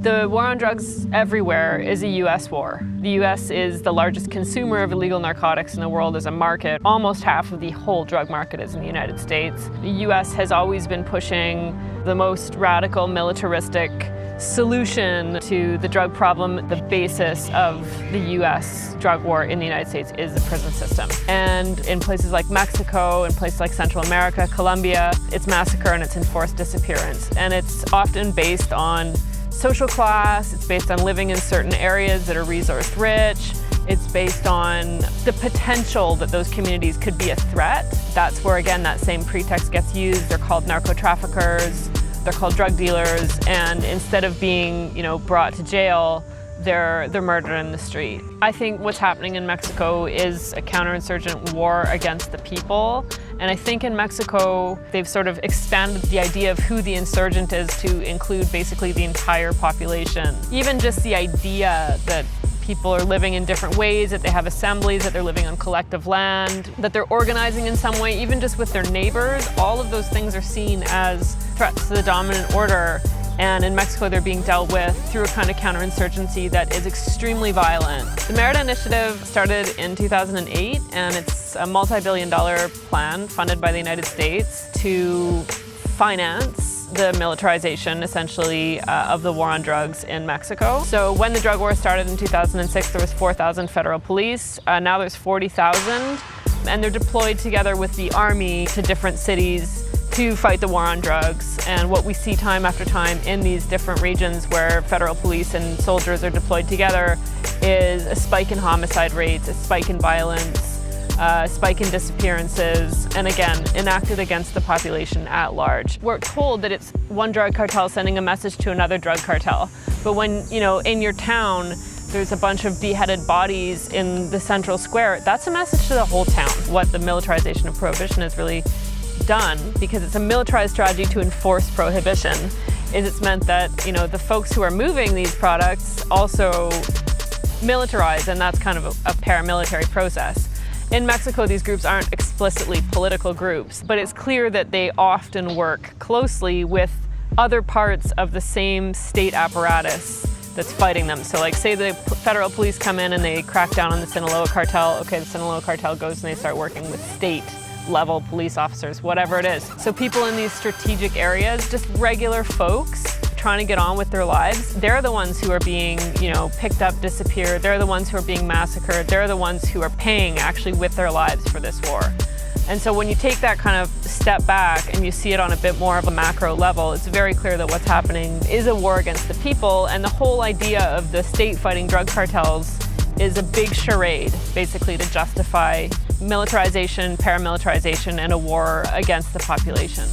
The war on drugs everywhere is a U.S. war. The U.S. is the largest consumer of illegal narcotics in the world as a market. Almost half of the whole drug market is in the United States. The U.S. has always been pushing the most radical militaristic solution to the drug problem. The basis of the U.S. drug war in the United States is the prison system. And in places like Mexico, in places like Central America, Colombia, it's massacre and it's enforced disappearance. And it's often based on social class, it's based on living in certain areas that are resource rich, it's based on the potential that those communities could be a threat. That's where, again, that same pretext gets used. They're called narco-traffickers, they're called drug dealers, and instead of being, brought to jail, they're murdered in the street. I think what's happening in Mexico is a counterinsurgent war against the people. And I think in Mexico, they've sort of expanded the idea of who the insurgent is to include basically the entire population. Even just the idea that people are living in different ways, that they have assemblies, that they're living on collective land, that they're organizing in some way, even just with their neighbors, all of those things are seen as threats to the dominant order. And in Mexico, they're being dealt with through a kind of counterinsurgency that is extremely violent. The Merida Initiative started in 2008, and it's a multi-billion-dollar plan funded by the United States to finance the militarization, essentially, of the war on drugs in Mexico. So when the drug war started in 2006, there was 4,000 federal police. Now there's 40,000, and they're deployed together with the army to different cities to fight the war on drugs. And what we see time after time in these different regions where federal police and soldiers are deployed together is a spike in homicide rates, a spike in violence, a spike in disappearances, and again, enacted against the population at large. We're told that it's one drug cartel sending a message to another drug cartel. But when, in your town, there's a bunch of beheaded bodies in the central square, that's a message to the whole town. What the militarization of prohibition is really done, because it's a militarized strategy to enforce prohibition, is it's meant that the folks who are moving these products also militarize, and that's kind of a paramilitary process. In Mexico, these groups aren't explicitly political groups, but it's clear that they often work closely with other parts of the same state apparatus that's fighting them. So like, say the federal police come in and they crack down on the Sinaloa cartel. Okay, the Sinaloa cartel goes and they start working with state-level police officers, whatever it is. So people in these strategic areas, just regular folks trying to get on with their lives, they're the ones who are being, picked up, disappeared. They're the ones who are being massacred. They're the ones who are paying actually with their lives for this war. And so when you take that kind of step back and you see it on a bit more of a macro level, it's very clear that what's happening is a war against the people, and the whole idea of the state fighting drug cartels is a big charade, basically, to justify militarization, paramilitarization, and a war against the population.